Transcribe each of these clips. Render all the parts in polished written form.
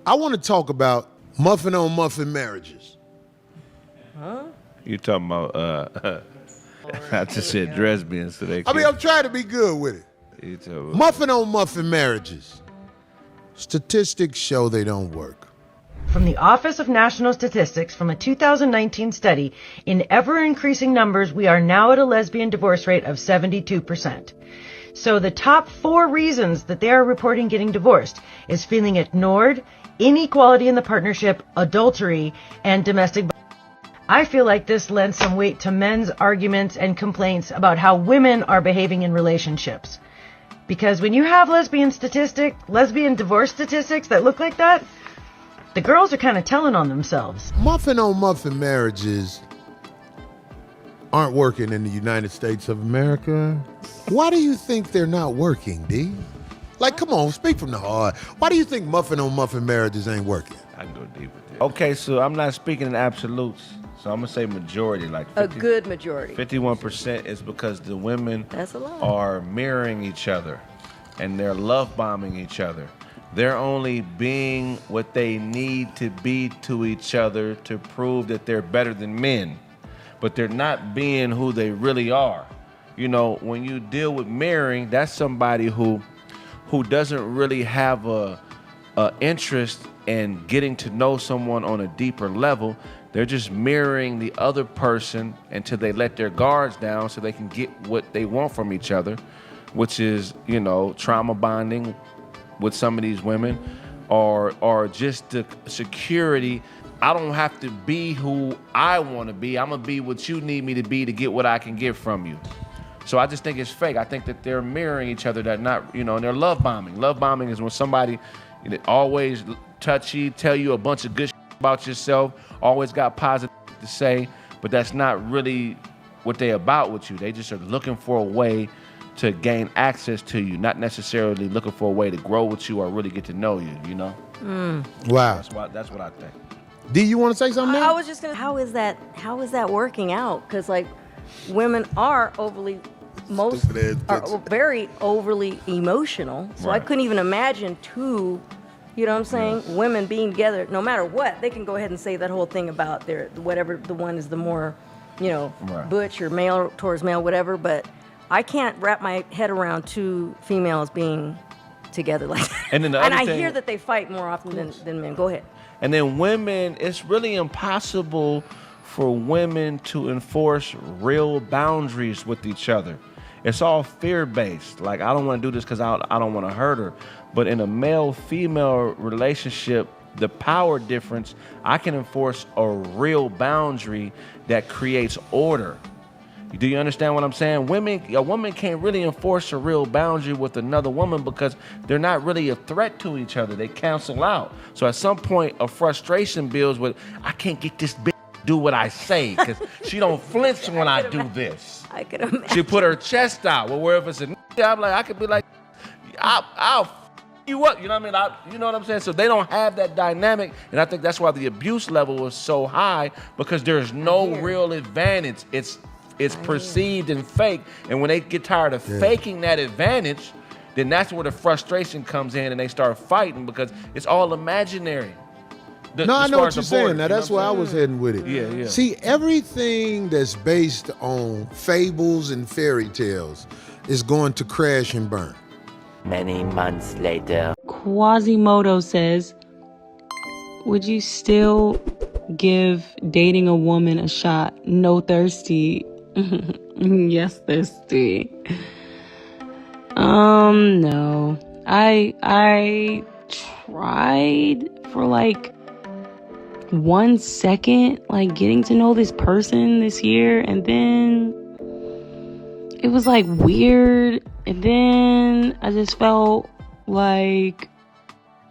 I want to talk about muffin on muffin marriages. Huh? You talking about, I just said lesbians today. I mean, I'm trying to be good with it. Muffin on muffin marriages. Statistics show they don't work. From the Office of National Statistics, from a 2019 study, in ever-increasing numbers, we are now at a lesbian divorce rate of 72%. So the top 4 reasons that they are reporting getting divorced is feeling ignored, inequality in the partnership, adultery, and domestic violence. I feel like this lends some weight to men's arguments and complaints about how women are behaving in relationships. Because when you have lesbian divorce statistics that look like that, the girls are kind of telling on themselves. Muffin on muffin marriages aren't working in the United States of America. Why do you think they're not working, D? Like, come on, speak from the heart. Why do you think muffin on muffin marriages ain't working? I can go deep with that. Okay, so I'm not speaking in absolutes. So I'm going to say majority, like 50, a good majority. 51% is because the women That's a lot. are mirroring each other and they're love bombing each other. They're only being what they need to be to each other to prove that they're better than men, but they're not being who they really are. You know, when you deal with mirroring, that's somebody who doesn't really have a interest in getting to know someone on a deeper level. They're just mirroring the other person until they let their guards down so they can get what they want from each other, which is, you know, trauma bonding with some of these women, or just the security. I don't have to be who I want to be. I'm going to be what you need me to be to get what I can get from you. So I just think it's fake. I think that they're mirroring each other, that not, you know, and they're love bombing. Love bombing is when somebody, you know, always touchy, tell you a bunch of good about yourself, always got positive to say, but that's not really what they about with you. They just are looking for a way to gain access to you, not necessarily looking for a way to grow with you or really get to know you, you know? Wow. That's what I think. D, you want to say something now? I was just gonna. How is that working out? Because like, women are very overly emotional. So Right. I couldn't even imagine two. You know what I'm saying? Women being together, no matter what, they can go ahead and say that whole thing about their whatever the one is the more, you know, Right. butch or male towards male, whatever. But I can't wrap my head around two females being together like that. And then the and other I thing- hear that they fight more often than men. Go ahead. And then women, it's really impossible for women to enforce real boundaries with each other. It's all fear-based. Like, I don't want to do this because I don't want to hurt her. But in a male-female relationship, the power difference, I can enforce a real boundary that creates order. Do you understand what I'm saying? A woman can't really enforce a real boundary with another woman because they're not really a threat to each other. They cancel out. So at some point, a frustration builds with, I can't get this bitch to do what I say because she don't flinch when I do this. I could imagine. She put her chest out. Well, where if it's a I'm like, I could be like, I'll you up. You know what I mean? You know what I'm saying? So they don't have that dynamic. And I think that's why the abuse level is so high, because there's no real advantage. It's perceived and fake. And when they get tired of faking that advantage, then that's where the frustration comes in and they start fighting because it's all imaginary. I know what you're saying. Now, that's where I was heading with it. Yeah. See, everything that's based on fables and fairy tales is going to crash and burn. Many months later. Quasimodo says, would you still give dating a woman a shot? No thirsty. Yes, thirsty. No. I tried for like 1 second, like getting to know this person this year, and then it was like weird, and then I just felt like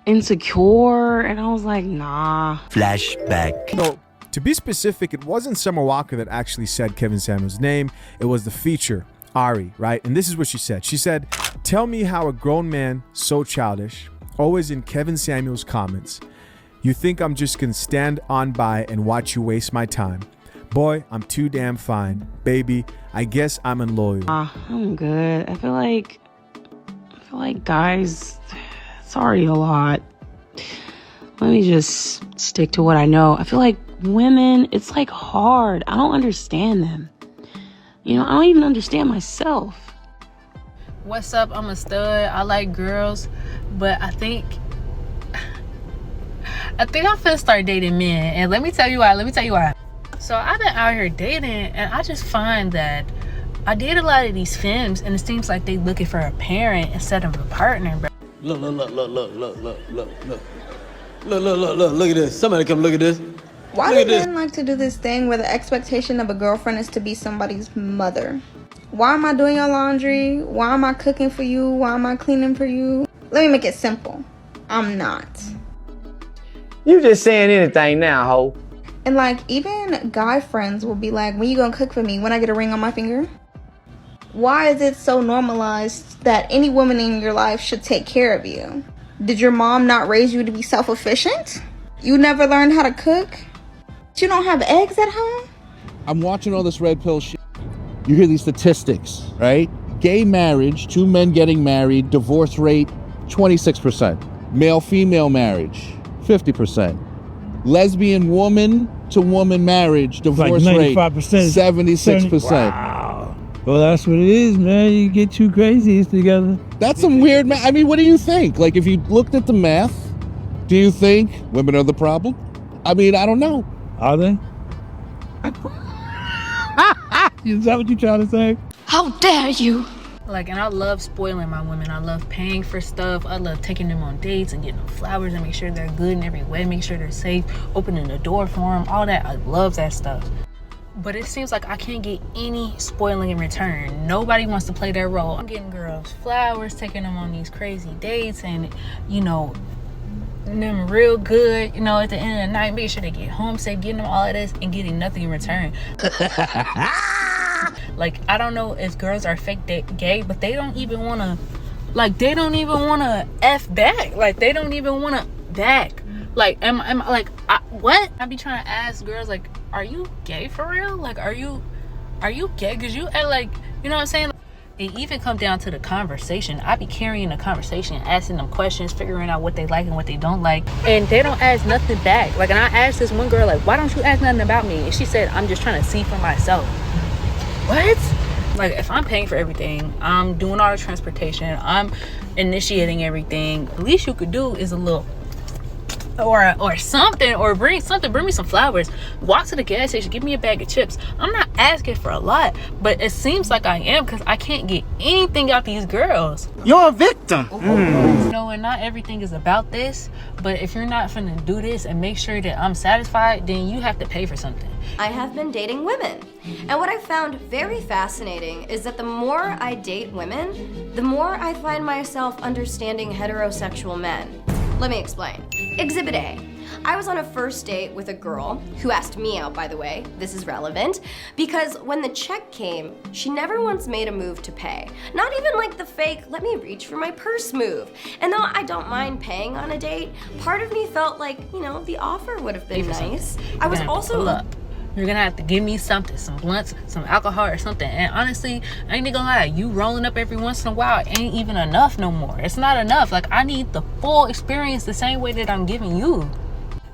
insecure, and I was like, nah. Flashback. No, to be specific, it wasn't Summer Walker that actually said Kevin Samuels' name. It was the feature, Ari, right? And this is what she said. She said, tell me how a grown man so childish, always in Kevin Samuels' comments. You think I'm just gonna stand on by and watch you waste my time? Boy, I'm too damn fine. Baby, I guess I'm unloyal. I'm good. I feel like guys, it's already a lot. let me just stick to what I know. I feel like women, it's like hard. I don't understand them. You know, I don't even understand myself. What's up? I'm a stud. I like girls, but I think I'm finna start dating men. And let me tell you why. So I've been out here dating, and I just find that I date a lot of these femmes, and it seems like they looking for a parent instead of a partner, bro. Look at this. Somebody come look at this. Why do men like to do this thing where the expectation of a girlfriend is to be somebody's mother? Why am I doing your laundry? Why am I cooking for you? Why am I cleaning for you? Let me make it simple. I'm not. You just saying anything now, ho. And like, even guy friends will be like, when you gonna cook for me? When I get a ring on my finger? Why is it so normalized that any woman in your life should take care of you? Did your mom not raise you to be self-efficient? You never learned how to cook? You don't have eggs at home? I'm watching all this red pill shit. You hear these statistics, right? Gay marriage, 2 men getting married, divorce rate 26%. Male-female marriage 50%. Lesbian woman-to-woman marriage, divorce rate 76%. Wow. Well, that's what it is, man. You get 2 crazies together. That's some weird, I mean, what do you think? Like, if you looked at the math, do you think women are the problem? I mean, I don't know. Are they? Is that what you're trying to say? How dare you? Like, and I love spoiling my women. I love paying for stuff. I love taking them on dates and getting them flowers and make sure they're good in every way, make sure they're safe, opening the door for them, all that. I love that stuff. But it seems like I can't get any spoiling in return. Nobody wants to play their role. I'm getting girls flowers, taking them on these crazy dates, and, you know, them real good, you know, at the end of the night, make sure they get home safe, getting them all of this and getting nothing in return. Like, I don't know if girls are fake gay, but they don't even want to, like, they don't even want to F back. Like, they don't even want to back. Like, am like, what? I be trying to ask girls, like, are you gay for real? Like, are you gay? Because you act like, you know what I'm saying? It even come down to the conversation. I be carrying the conversation, asking them questions, figuring out what they like and what they don't like, and they don't ask nothing back. Like, and I asked this one girl, like, why don't you ask nothing about me? And she said, I'm just trying to see for myself. What? Like, if I'm paying for everything, I'm doing all the transportation, I'm initiating everything, the least you could do is a little or something, or bring me some flowers, walk to the gas station, give me a bag of chips. I'm not asking for a lot, but it seems like I am, because I can't get anything out these girls. You're a victim. You know, and not everything is about this, but if you're not finna do this and make sure that I'm satisfied, then you have to pay for something. I have been dating women, and what I found very fascinating is that the more I date women, the more I find myself understanding heterosexual men. Let me explain. Exhibit A. I was on a first date with a girl who asked me out, by the way. This is relevant because when the check came, she never once made a move to pay. Not even like the fake, let me reach for my purse move. And though I don't mind paying on a date, part of me felt like, you know, the offer would have been nice. I was also... You're gonna have to give me something, some blunts, some alcohol or something. And honestly, I ain't gonna lie, you rolling up every once in a while ain't even enough no more. It's not enough. Like, I need the full experience the same way that I'm giving you.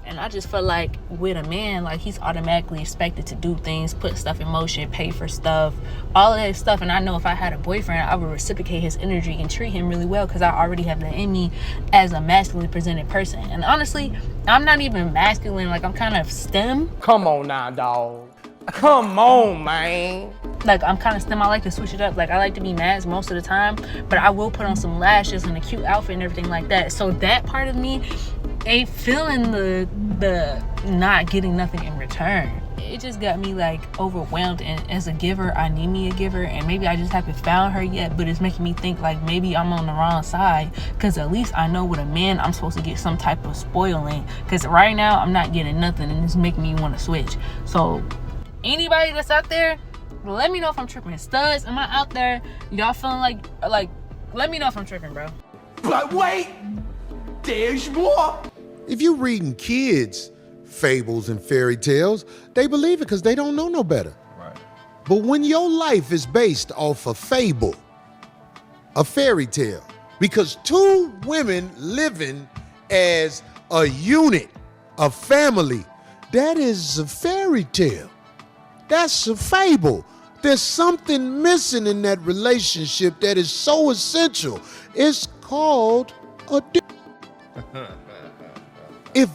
And I just feel like with a man, like, he's automatically expected to do things, put stuff in motion, pay for stuff, all of that stuff. And I know if I had a boyfriend, I would reciprocate his energy and treat him really well, because I already have that in me as a masculine presented person. And honestly, I'm not even masculine. Like, I'm kind of STEM. Come on now, dog. Come on, man. Like, I'm kind of STEM. I like to switch it up. Like, I like to be masked most of the time, but I will put on some lashes and a cute outfit and everything like that. So that part of me ain't feeling the not getting nothing in return. It just got me, like, overwhelmed. And as a giver, I need me a giver, and maybe I just haven't found her yet, but it's making me think like maybe I'm on the wrong side, because at least I know with a man I'm supposed to get some type of spoiling, because right now I'm not getting nothing, and it's making me want to switch. So anybody that's out there, let me know if I'm tripping. Studs, am I out there? Y'all feeling like let me know if I'm tripping, bro. But wait, there's more. If you reading kids fables and fairy tales, they believe it because they don't know no better. Right. But when your life is based off a fable, a fairy tale, because 2 women living as a unit, a family, that is a fairy tale. That's a fable. There's something missing in that relationship that is so essential. It's called a dick. If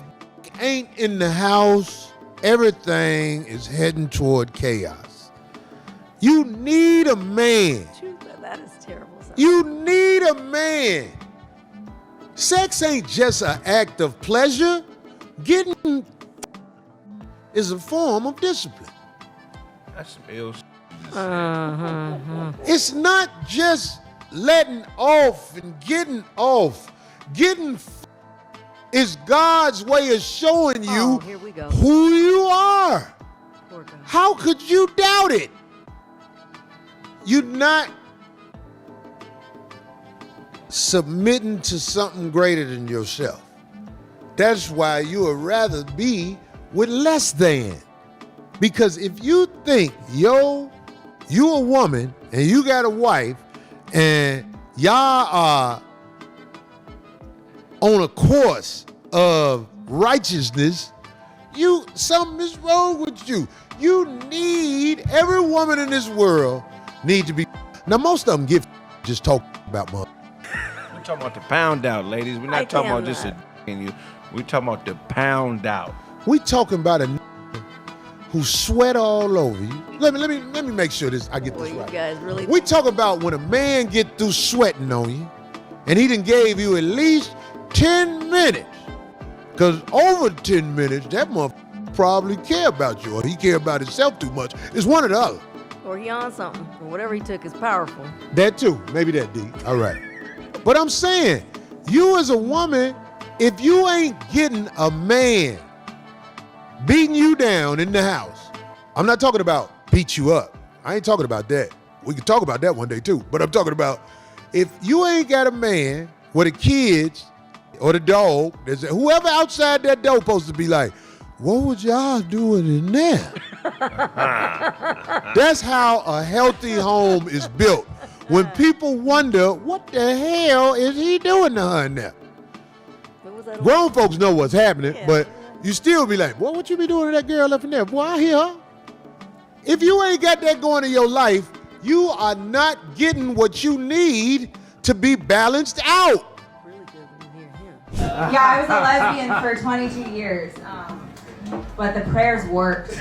ain't in the house, everything is heading toward chaos. You need a man. That is terrible. You need a man. Sex ain't just an act of pleasure. Getting is a form of discipline. That's some ill shit. It's not just letting off and getting off. Getting is God's way of showing you here we go. who you are. Poor God. How could you doubt it? You're not submitting to something greater than yourself. That's why you would rather be with less than. Because if you think you a woman and you got a wife and y'all are on a course of righteousness, something is wrong with you. You need, every woman in this world need to be, now most of them give just talk about money. We're talking about the pound out, ladies. We're not talking about just a in you. We're talking about the pound out. We talking about a who sweat all over you. Let me make sure I get this right. You guys really. We talk about when a man get through sweating on you, and he done gave you at least 10 minutes. Cause over 10 minutes, that motherfucker probably care about you, or he care about himself too much. It's one or the other. Or he on something. Or whatever he took is powerful. That too, maybe that D. All right. But I'm saying, you as a woman, if you ain't getting a man beating you down in the house, I'm not talking about beat you up. I ain't talking about that. We can talk about that one day too. But I'm talking about if you ain't got a man where the kids or the dog, whoever outside that door supposed to be like, what would y'all doing in there? That's how a healthy home is built. When people wonder, what the hell is he doing to her in there? Grown folks know what's happening, but you still be like, what would you be doing to that girl up in there? Boy, I hear her. If you ain't got that going in your life, you are not getting what you need to be balanced out. Yeah, I was a lesbian for 22 years, but the prayers worked.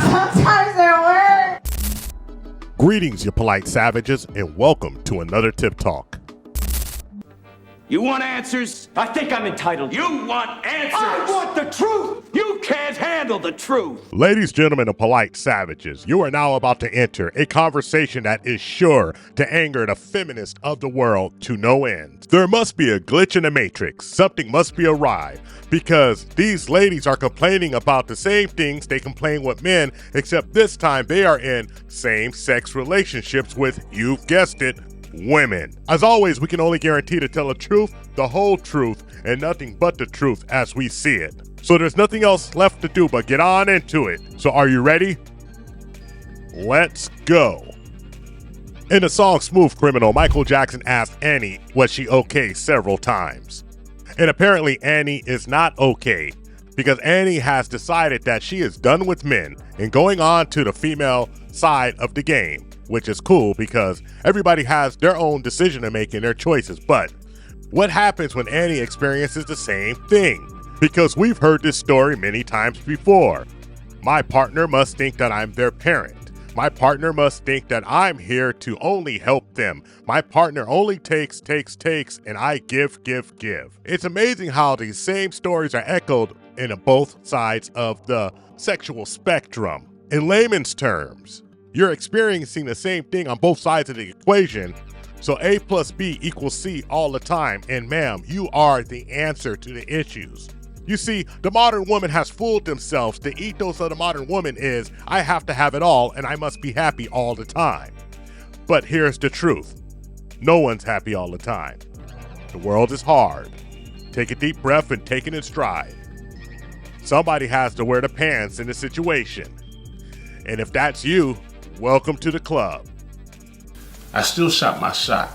Sometimes they work. Greetings, you polite savages, and welcome to another Tip Talk. You want answers? I think I'm entitled. You want answers? I want the truth! You can't handle the truth! Ladies, gentlemen, and polite savages, you are now about to enter a conversation that is sure to anger the feminists of the world to no end. There must be a glitch in the matrix. Something must be awry, because these ladies are complaining about the same things they complain with men, except this time they are in same-sex relationships with, you've guessed it, women. As always, we can only guarantee to tell the truth, the whole truth, and nothing but the truth as we see it. So there's nothing else left to do but get on into it. So are you ready? Let's go. In the song Smooth Criminal, Michael Jackson asked Annie, was she okay several times. And apparently Annie is not okay, because Annie has decided that she is done with men and going on to the female side of the game. Which is cool because everybody has their own decision to make in their choices. But what happens when Annie experiences the same thing? Because we've heard this story many times before. My partner must think that I'm their parent. My partner must think that I'm here to only help them. My partner only takes, and I give. It's amazing how these same stories are echoed in both sides of the sexual spectrum. In layman's terms, you're experiencing the same thing on both sides of the equation. So A plus B equals C all the time. And ma'am, you are the answer to the issues. You see, the modern woman has fooled themselves. The ethos of the modern woman is, I have to have it all and I must be happy all the time. But here's the truth. No one's happy all the time. The world is hard. Take a deep breath and take it in stride. Somebody has to wear the pants in the situation. And if that's you, welcome to the club. I still shot my shot.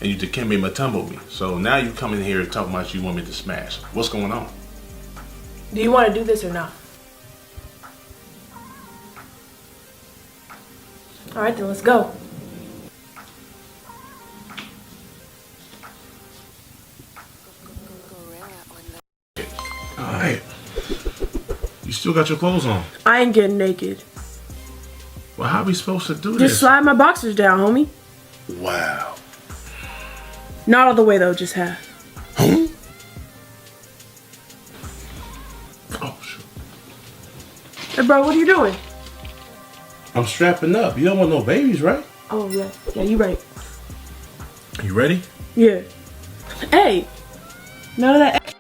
and you Dikembe Mutombo me. So now you come in here talking about you want me to smash. What's going on? Do you want to do this or not? All right, then let's go. All right. You still got your clothes on. I ain't getting naked. Well, how are we supposed to do Just this? slide my boxers down, homie. Wow. Not all the way though, just half. Huh? Oh, sure. Hey, bro, what are you doing? I'm strapping up. You don't want no babies, right? Oh yeah, you right. You ready? Yeah. Hey, none of that.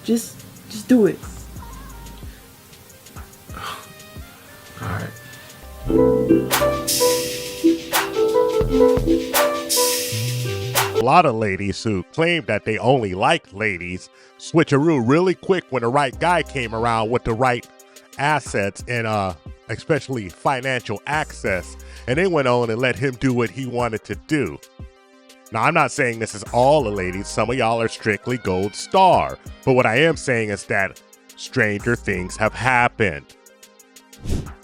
Just do it. All right. A lot of ladies who claim that they only like ladies switcheroo really quick when the right guy came around with the right assets and especially financial access, and they went on and let him do what he wanted to do. Now, I'm not saying this is all the ladies. Some of y'all are strictly gold star. But what I am saying is that stranger things have happened.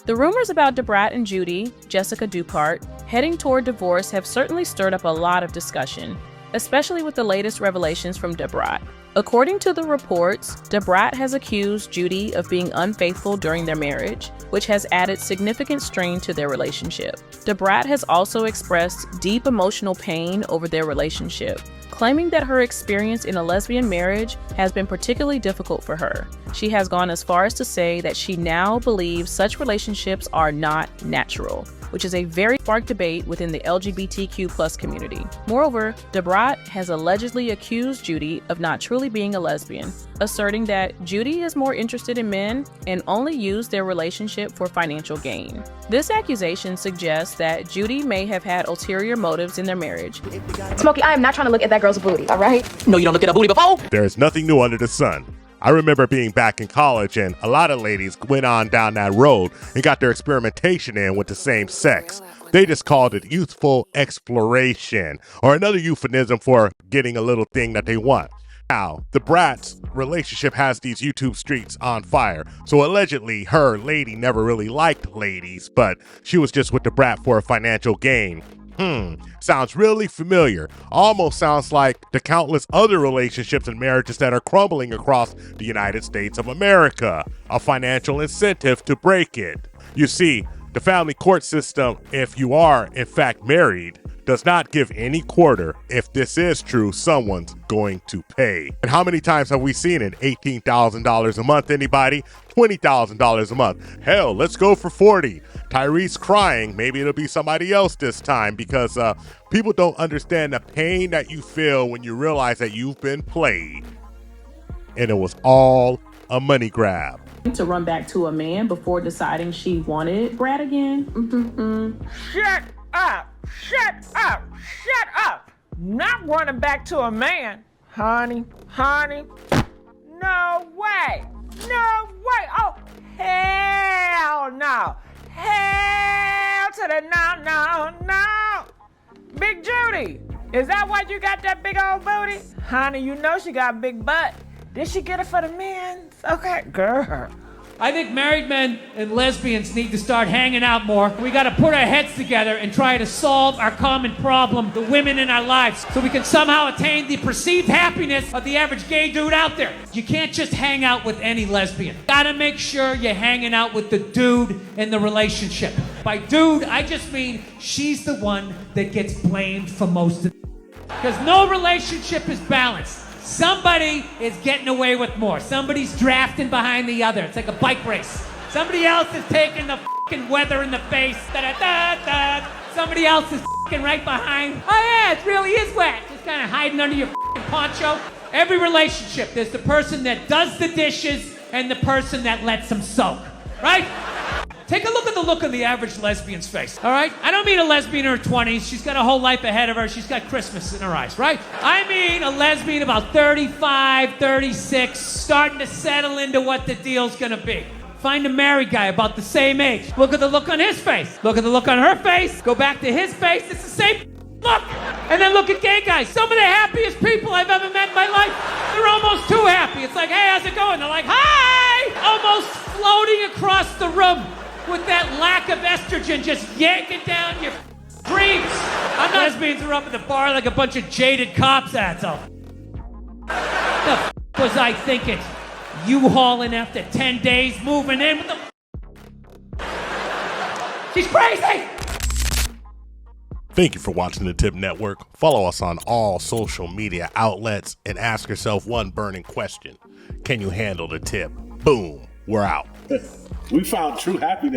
The rumors about Brat and Judy, Jessica Dupart, heading toward divorce have certainly stirred up a lot of discussion, especially with the latest revelations from Brat. According to the reports, Brat has accused Judy of being unfaithful during their marriage, which has added significant strain to their relationship. Brat has also expressed deep emotional pain over their relationship, claiming that her experience in a lesbian marriage has been particularly difficult for her. She has gone as far as to say that she now believes such relationships are not natural, which is a very sparked debate within the LGBTQ+ community. Moreover, Brat has allegedly accused Judy of not truly being a lesbian, asserting that Judy is more interested in men and only used their relationship for financial gain. This accusation suggests that Judy may have had ulterior motives in their marriage. Smokey, I am not trying to look at that girl's booty, all right? No, you don't look at a booty before. There's nothing new under the sun. I remember being back in college and a lot of ladies went on down that road and got their experimentation in with the same sex. They just called it youthful exploration, or another euphemism for getting a little thing that they want. Now, the Brat's relationship has these YouTube streets on fire, so allegedly her lady never really liked ladies, but she was just with the Brat for a financial gain. Sounds really familiar. Almost sounds like the countless other relationships and marriages that are crumbling across the United States of America. A financial incentive to break it. You see, the family court system, if you are in fact married, does not give any quarter. If this is true, someone's going to pay. And how many times have we seen it? $18,000 a month, anybody? $20,000 a month. Hell, let's go for 40. Tyrese crying, maybe it'll be somebody else this time, because people don't understand the pain that you feel when you realize that you've been played. And it was all a money grab. To run back to a man before deciding she wanted Brat again? Shut up! Shut up! Shut up! Not running back to a man. Honey. No way! No way! Oh, hell no! Hell to the no! Big Judy, is that why you got that big old booty? Honey, you know she got a big butt. Did she get it for the men? Okay, girl. I think married men and lesbians need to start hanging out more. We got to put our heads together and try to solve our common problem, the women in our lives, so we can somehow attain the perceived happiness of the average gay dude out there. You can't just hang out with any lesbian. Gotta make sure you're hanging out with the dude in the relationship. By dude, I just mean she's the one that gets blamed for most of it. Because no relationship is balanced. Somebody is getting away with more. Somebody's drafting behind the other. It's like a bike race. Somebody else is taking the fucking weather in the face. Da-da-da-da. Somebody else is fucking right behind. Oh yeah, it really is wet. Just kind of hiding under your fucking poncho. Every relationship, there's the person that does the dishes and the person that lets them soak. Right? Take a look at the look on the average lesbian's face, all right? I don't mean a lesbian in her 20s. She's got a whole life ahead of her. She's got Christmas in her eyes, right? I mean a lesbian about 35, 36, starting to settle into what the deal's gonna be. Find a married guy about the same age. Look at the look on his face. Look at the look on her face. Go back to his face. It's the same look. And then look at gay guys. Some of the happiest people I've ever met in my life. They're almost too happy. It's like, hey, how's it going? They're like, hi! Almost floating across the room with that lack of estrogen just yanking down your dreams. I'm not. Lesbians are up at the bar like a bunch of jaded cops, that's all. The was I thinking? U-hauling after 10 days, moving in with the. She's crazy! Thank you for watching the TIP Network. Follow us on all social media outlets and ask yourself one burning question. Can you handle the tip? Boom, we're out. We found true happiness